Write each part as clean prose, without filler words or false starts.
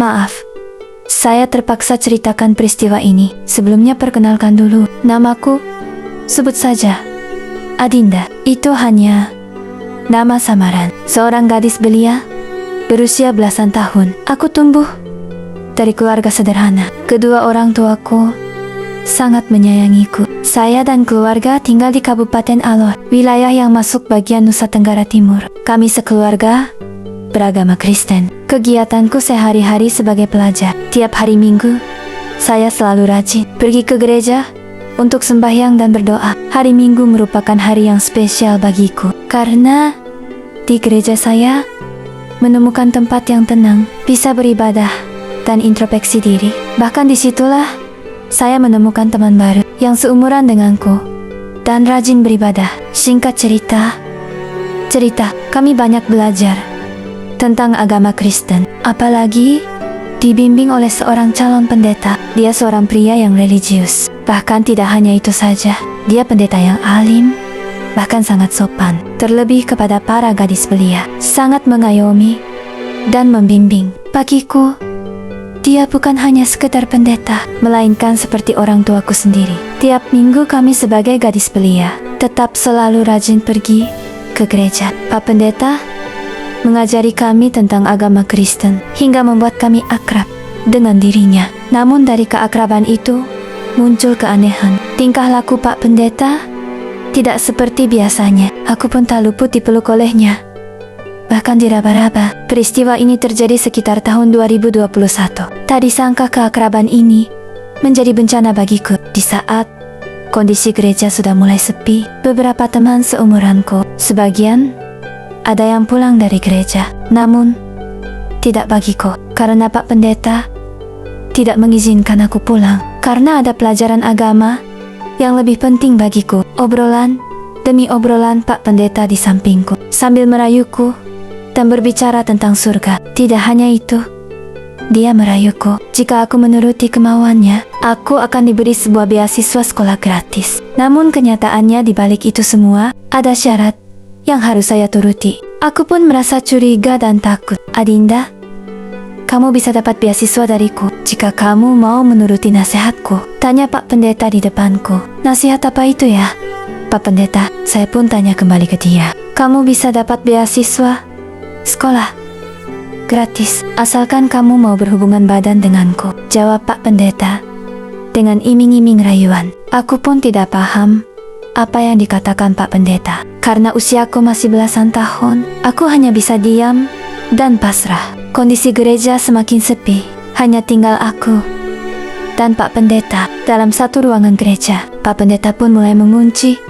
Maaf, saya terpaksa ceritakan peristiwa ini. Sebelumnya perkenalkan dulu, namaku, sebut saja Adinda. Itu hanya nama samaran. Seorang gadis belia, berusia belasan tahun. Aku tumbuh dari keluarga sederhana. Kedua orang tuaku sangat menyayangiku. Saya dan keluarga tinggal di Kabupaten Alor, wilayah yang masuk bagian Nusa Tenggara Timur. Kami sekeluarga beragama Kristen. Kegiatanku sehari-hari sebagai pelajar. Tiap hari Minggu, saya selalu rajin pergi ke gereja untuk sembahyang dan berdoa. Hari Minggu merupakan hari yang spesial bagiku, karena di gereja saya menemukan tempat yang tenang, bisa beribadah dan introspeksi diri. Bahkan disitulah saya menemukan teman baru yang seumuran denganku dan rajin beribadah. Singkat cerita, kami banyak belajar tentang agama Kristen. Apalagi dibimbing oleh seorang calon pendeta. Dia seorang pria yang religius. Bahkan tidak hanya itu saja, dia pendeta yang alim, bahkan sangat sopan. Terlebih kepada para gadis belia, sangat mengayomi dan membimbing. Bagiku, dia bukan hanya sekedar pendeta, melainkan seperti orang tuaku sendiri. Tiap minggu kami sebagai gadis belia tetap selalu rajin pergi ke gereja. Pak Pendeta mengajari kami tentang agama Kristen hingga membuat kami akrab dengan dirinya. Namun dari keakraban itu muncul keanehan. Tingkah laku Pak Pendeta tidak seperti biasanya. Aku pun tak luput dipeluk olehnya, bahkan diraba-raba. Peristiwa ini terjadi sekitar tahun 2021. Tak disangka keakraban ini menjadi bencana bagiku. Di saat kondisi gereja sudah mulai sepi, beberapa teman seumuranku, sebagian ada yang pulang dari gereja. Namun tidak bagiku, karena Pak Pendeta tidak mengizinkan aku pulang, karena ada pelajaran agama yang lebih penting bagiku. Obrolan demi obrolan Pak Pendeta di sampingku, sambil merayuku dan berbicara tentang surga. Tidak hanya itu, dia merayuku jika aku menuruti kemauannya, aku akan diberi sebuah beasiswa sekolah gratis. Namun kenyataannya di balik itu semua ada syarat yang harus saya turuti. Aku pun merasa curiga dan takut. Adinda, kamu bisa dapat beasiswa dariku jika kamu mau menuruti nasihatku, tanya Pak Pendeta di depanku. Nasihat apa itu ya, Pak Pendeta? Saya pun tanya kembali ke dia. Kamu bisa dapat beasiswa sekolah gratis asalkan kamu mau berhubungan badan denganku, jawab Pak Pendeta dengan iming-iming rayuan. Aku pun tidak paham apa yang dikatakan Pak Pendeta. Karena usiaku masih belasan tahun, aku hanya bisa diam dan pasrah. Kondisi gereja semakin sepi, hanya tinggal aku dan Pak Pendeta dalam satu ruangan gereja. Pak Pendeta pun mulai mengunci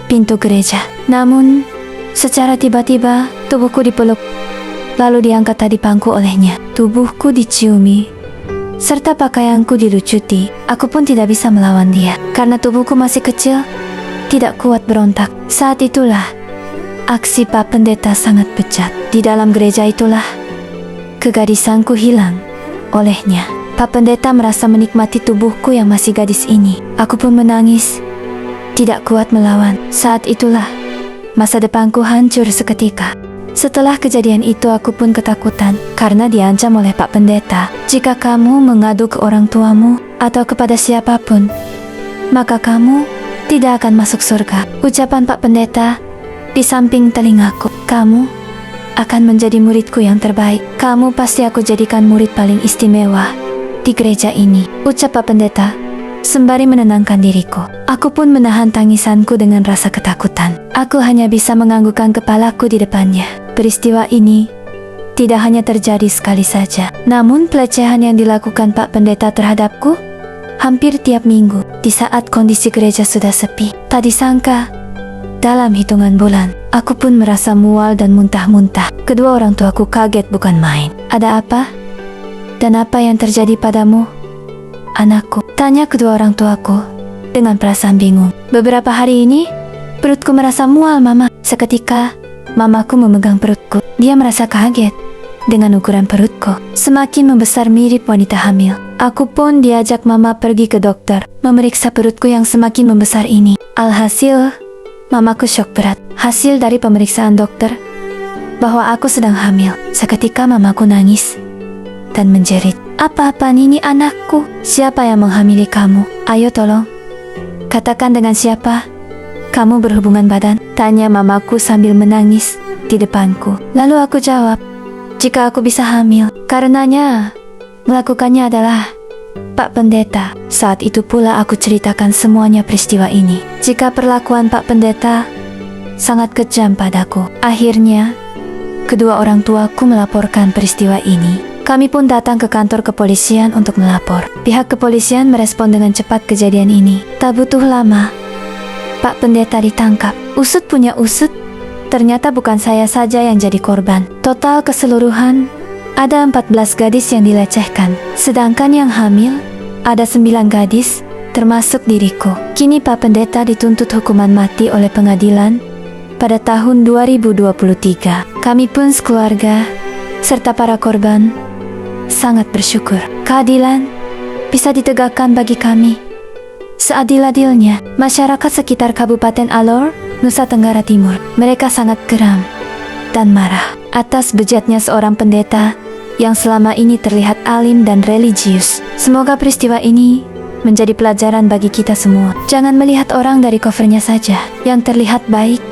pintu gereja. Namun secara tiba-tiba tubuhku dipeluk, lalu diangkat tali pangku olehnya. Tubuhku diciumi serta pakaianku dilucuti. Aku pun tidak bisa melawan dia karena tubuhku masih kecil, tidak kuat berontak. Saat itulah aksi Pak Pendeta sangat bejat. Di dalam gereja itulah kegadisanku hilang olehnya. Pak Pendeta merasa menikmati tubuhku yang masih gadis ini. Aku pun menangis, tidak kuat melawan. Saat itulah masa depanku hancur seketika. Setelah kejadian itu aku pun ketakutan karena diancam oleh Pak Pendeta. Jika kamu mengadu ke orang tuamu atau kepada siapapun, maka kamu tidak akan masuk surga, ucapan Pak Pendeta di samping telingaku. Kamu akan menjadi muridku yang terbaik. Kamu pasti aku jadikan murid paling istimewa di gereja ini, ucap Pak Pendeta sembari menenangkan diriku. Aku pun menahan tangisanku dengan rasa ketakutan. Aku hanya bisa menganggukkan kepalaku di depannya. Peristiwa ini tidak hanya terjadi sekali saja, namun pelecehan yang dilakukan Pak Pendeta terhadapku hampir tiap minggu di saat kondisi gereja sudah sepi. Tak disangka, dalam hitungan bulan, aku pun merasa mual dan muntah-muntah. Kedua orang tuaku kaget bukan main. Ada apa? Dan apa yang terjadi padamu, anakku? Tanya kedua orang tuaku dengan perasaan bingung. Beberapa hari ini, perutku merasa mual, Mama. Seketika, mamaku memegang perutku. Dia merasa kaget dengan ukuran perutku semakin membesar mirip wanita hamil. Aku pun diajak mama pergi ke dokter memeriksa perutku yang semakin membesar ini. Alhasil, mamaku syok berat. Hasil dari pemeriksaan dokter bahwa aku sedang hamil. Seketika mamaku nangis dan menjerit. Apa-apaan ini anakku? Siapa yang menghamili kamu? Ayo tolong, katakan dengan siapa kamu berhubungan badan? Tanya mamaku sambil menangis di depanku. Lalu aku jawab, jika aku bisa hamil, karenanya melakukannya adalah Pak Pendeta. Saat itu pula aku ceritakan semuanya peristiwa ini. Jika perlakuan Pak Pendeta sangat kejam padaku. Akhirnya, kedua orang tuaku melaporkan peristiwa ini. Kami pun datang ke kantor kepolisian untuk melapor. Pihak kepolisian merespon dengan cepat kejadian ini. Tak butuh lama, Pak Pendeta ditangkap. Usut punya usut, ternyata bukan saya saja yang jadi korban. Total keseluruhan, ada 14 gadis yang dilecehkan. Sedangkan yang hamil, ada 9 gadis, termasuk diriku. Kini Pak Pendeta dituntut hukuman mati oleh pengadilan pada tahun 2023. Kami pun sekeluarga, serta para korban, sangat bersyukur keadilan bisa ditegakkan bagi kami seadil-adilnya. Masyarakat sekitar Kabupaten Alor, Nusa Tenggara Timur, mereka sangat geram dan marah atas bejatnya seorang pendeta yang selama ini terlihat alim dan religius. Semoga peristiwa ini menjadi pelajaran bagi kita semua. Jangan melihat orang dari covernya saja yang terlihat baik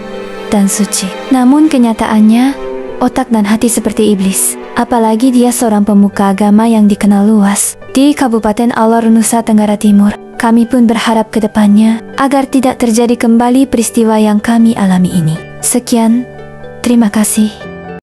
dan suci, namun kenyataannya otak dan hati seperti iblis. Apalagi dia seorang pemuka agama yang dikenal luas di Kabupaten Alor, Nusa Tenggara Timur. Kami pun berharap ke depannya agar tidak terjadi kembali peristiwa yang kami alami ini. Sekian, terima kasih.